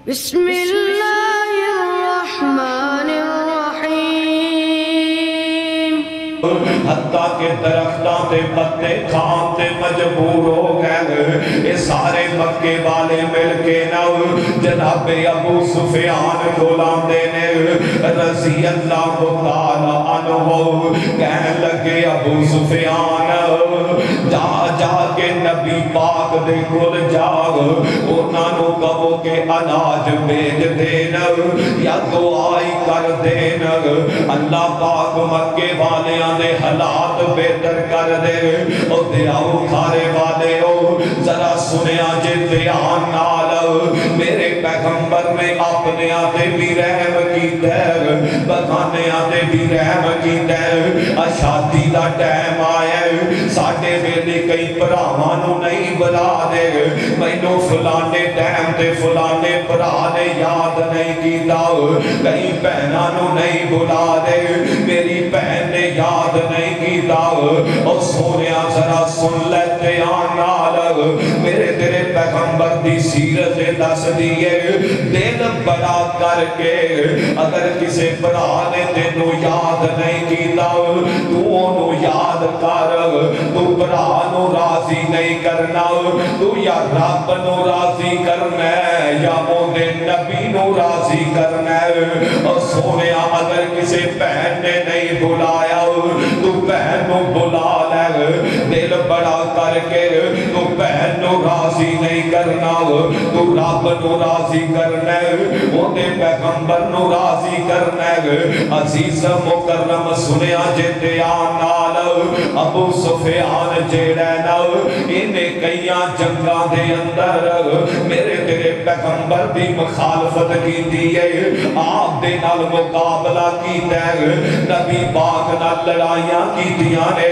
بسم اللہ الرحمن الرحیم حتیٰ کہ درختاں تے پتے کھان تے مجبور ہو گئے یہ سارے مکے والے مل کے نہ جناب ابو سفیان کو لاندے نے رضی اللہ تعالی عنہ کہنے لگے ابو سفیان جا جا کے نبی پاک دے کول جاؤ انہاں نو کہو کہ اناج بھیج دینا یا دعائی کر دینا اللہ پاک مکے والیاں دے حالات بہتر کر دے او دیاؤ کھارے والے ہو ذرا سنیا جے دیان نال میرے پیغمبر نے اپنے آتے بھی رحم کی دیر بکانے آتے بھی رحم کی دیر شادی دا ٹائم آیا ساڑھے ویلے کئی پراوانوں نہیں بلا دے میں نو فلانے ٹائم تے فلانے پرانے یاد نہیں کی داؤ کئی پہنانوں نہیں بلا دے میری پہن نے یاد نہیں کی داؤ اور سونیا ذرا سن لیتے آنا لگ میرے تیرے پیغمبر دی سیرت دس دیئے دل بڑا کر کے اگر کسے پرانے تینو یاد نہیں کی داؤ تو انو یاد کر تو پرانو راضی نہیں کرنا تو یا رب نو راضی کرنا یا موندے نبی نو راضی کرنا اور سونیا اگر کسے پہن نے نہیں بلایا تو پہن نو بلا لے دل بڑا کر کے تو پہن نو راضی نہیں کرنا تو رب نو راضی کرنا موندے پیغمبر نو راضی کرنا عزیز مکرم سنیا جتے آنال ابو سفیان جیڑے نو انہیں کئیاں جنگاں دے اندر میرے تیرے پیغمبر دی مخالفت کی دیئے آپ دے نال مقابلہ کی دے نبی پاک نال لڑائیاں کی دیانے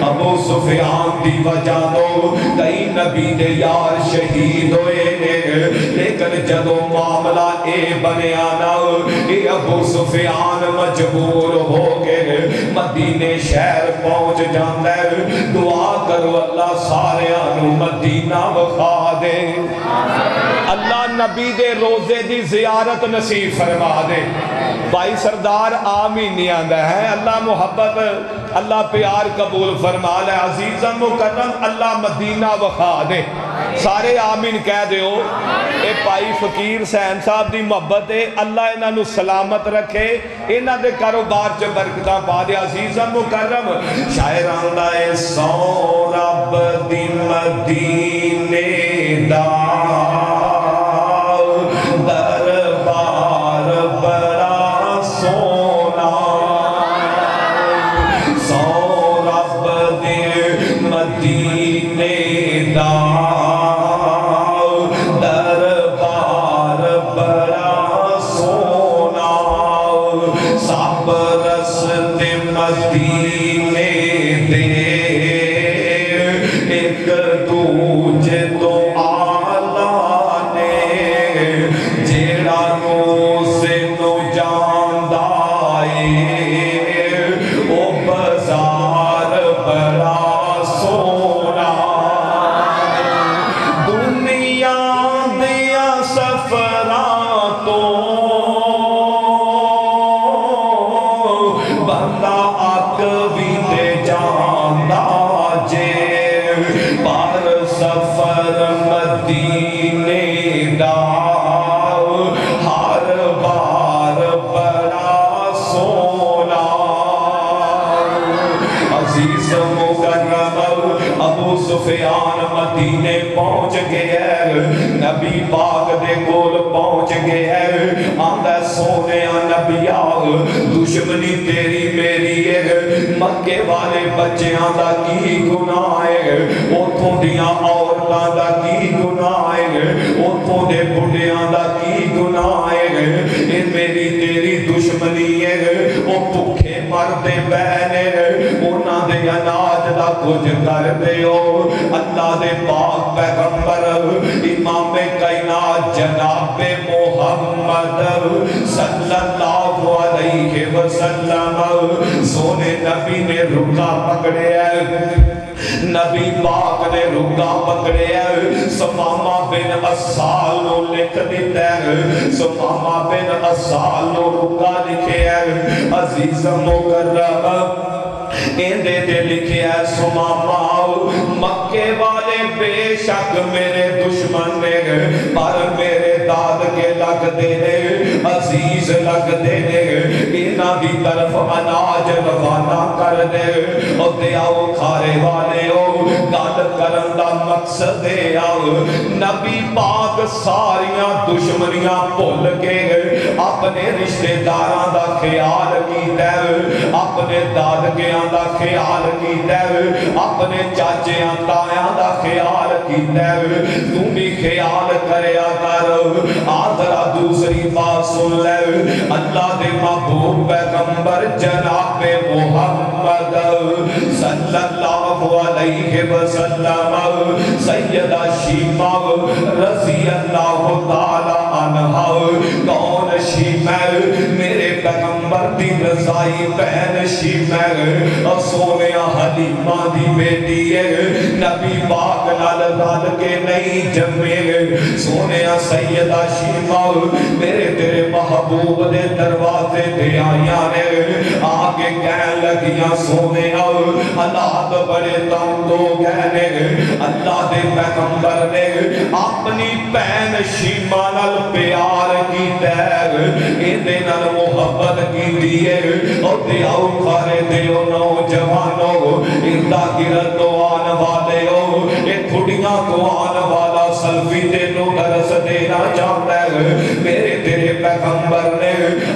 ابو سفیان دی وجہ دو کئی نبی دے یار شہید ہوئے لیکن جدو معاملہ اے بنے آنا اے ابو سفیان مجبور ہو گئے مدینے شہر پہنچ جاندے دعا کرو اللہ سارے آنو مدینہ بخا دے اللہ نبی دے روزے دی زیارت نصیب فرما دے بھائی سردار آمین نہیں آندہ ہے اللہ محبت اللہ پیار قبول فرما لے عزیزم مکرم اللہ مدینہ بخا دے سارے آمین کہہ دے ہو اے پائی فقیر سین صاحب دی محبت ہے اللہ انہاں نو سلامت رکھے انہاں دے کاروبار چ برکتاں پا دے عزیزم مکرم شاعران دا اے سو رب دی مدینے دا دربار بڑا سونا سو رب دی مدینے دا دربار بڑا سونا سب رستے مدینے دے ایک دوجے تو سفیان مدینے پہنچ گئے نبی پاک دے کول پہنچ گئے آندہ سونے نبی آگ دشمنی تیری میری ہے مکے والے بچے آندہ کی گناہ ہے اوتھوں دیاں عورتاں دا کی گناہ ہے اوتھوں دے بڑھے آندہ کی گناہ ہے اے میری تیری دشمنی ہے او پکھے مردے بہنے اونا دے اناج دا کچھ کر دے اللہ دے پاک پیغمبر امام کائنات جناب محمد صلی اللہ علیہ وسلم سونے نبی نے رکا پکڑے نبی پاک نے رکا پکڑے سمامہ بن اسال نو لکھ دیتا ہے سمامہ بن اسال نو رکا لکھے ہے عزیز مکرم اندے دے لکھے ہے سمامہ مکے والے بے شک میرے دشمن نے پر میرے داد کے لگ دینے عزیز لگ دینے انہاں دی طرف اناج روانہ کر دے اور دے آؤ کھارے والے ہو گل کرن دا مقصد دے آؤ نبی پاک ساریاں دشمنیاں بھول کے اپنے رشتہ داراں دا خیال کیتا اپنے دادکیاں دا خیال کیتا اپنے چاچیاں تایاں دا خیال کیتا تو بھی خیال کریا کر آذرا دوسری بات سن لے اللہ دے محبوب پیغمبر جناب محمد صلی اللہ علیہ وسلم سیدہ شیمہ رضی اللہ تعالی عنہ کون شیمہ میرے پیغمبر دی رضائی بہن شیمہ اور سونیا حلیمہ دی بیٹی ہے نبی پاک نال رل کے نہیں جمے سونیا سیدہ شیمہ میرے تیرے محبوب دے دروازے دے آیاں نے آگے کہن لگیاں سونیا حالات بڑے تنگ ہو گئے اللہ دے پیغمبر نے اپنی بہن شیمہ نال پیار کی تیر اندے نال محبت کی دیئے اور دیاؤ کھارے دیو نوجوانوں اندہ گرد تو آن والے ہو ایک کھڑیاں کو آن والا سلفی تینوں درس دینا چاہتا ہے میرے تیرے پیغمبر نے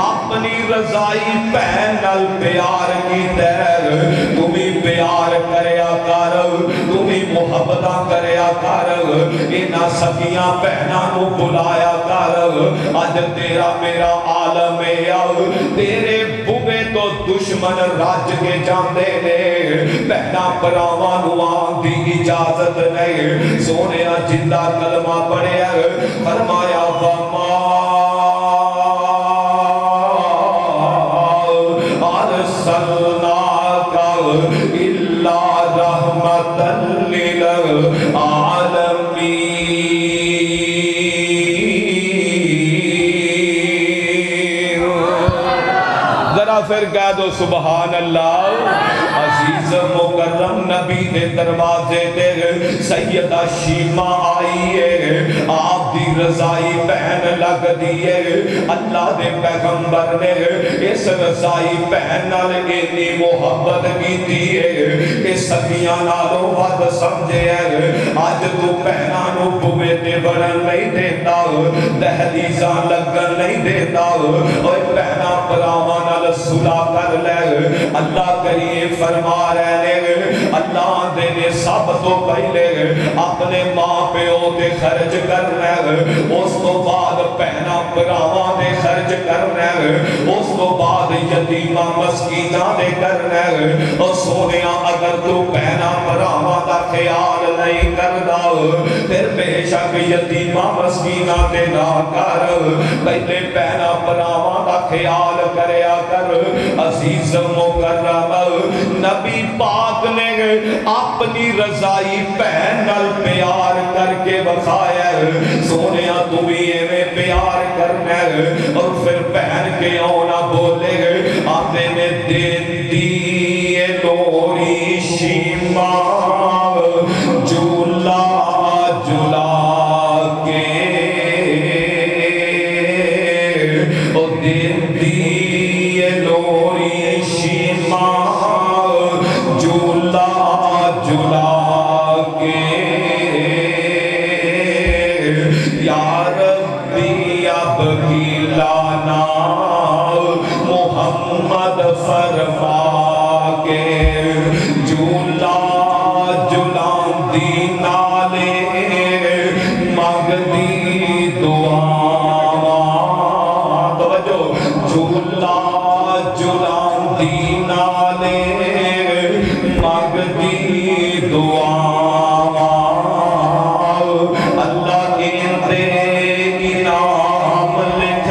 اپنی رضائی بہن نال پیار کی تیر تمہیں پیار کریا کر تمہیں محبتاں کریا کر انہاں سکیاں بہناں کو بلایا کر آج تیرا میرا عالم ہے تیرے بوے تو دشمن راج کے جاندے نے بہنا پراواں نو آن دی اجازت نہیں سونے جندہ کلمہ پڑھے فرمایا وما ارسلناک الا رحمتا للعالمین ذرا پھر کہہ دو سبحان اللہ عزیز مکرم نبی دے دروازے دے سیدہ شیمہ آئی ہے آپ دی رضائی بہن لگ دیئے اللہ دے پیغمبر نے اس رضائی بہن نال اتنی محبت کی دیئے کہ سکیاں نالوں ود سمجھے آج تو بہناں نو بوے تے بڑھن نہیں دیتا دہلیزاں لگن نہیں دیتا اور بہناں پراواں نال صلح کر لے اللہ کریم فرما رہے اللہ دے نے سب تو پہلے اپنے ماں پیو دے خرچ کرنا اس تو بعد پہنا پراواں دے خرچ کرنا اس تو بعد یتیمہ مسکینہ دے کرنا اور سونیا اگر تو پہنا پراواں دا خیال نہیں کردا پھر بے شک یتیمہ مسکینہ دے نہ کر پہلے پہنا پراواں دا خیال کریا کر عزیز مکرم نبی پاک نے اپنی رضائی بہن نال پیار کر کے بخایا سونیا تمہیں میں پیار کرنا اور پھر بہن کے اونا بولے آتے نے دین دیئے لوری شیمہ جھولا جھولا کے اور دین دیئے لوری شیمہ جھولا جھولا کے یا ربی اب گلانا محمد فرما کے جھولا جھولان دی نالے مانگ دی دعا توجہ جھولا جھولان دی نالے مانگ دی دعا اللہ اندے انعام لکھ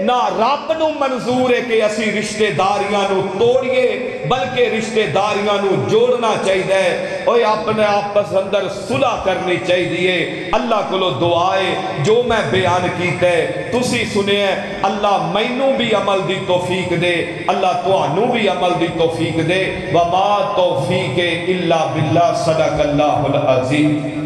نہ رب نو منظور ہے کہ اسی رشتہ داریاں نو توڑیے بلکہ رشتہ داریاں نو جوڑنا چاہیے اوے اپنے آپس اندر صلح کرنی چاہیے اللہ کو دعائے جو میں بیان کیتا ہے تسی سنے اللہ مینوں بھی عمل دی توفیق دے اللہ تانوں بھی عمل دی توفیق دے وما توفیق الا باللہ صدق اللہ العظیم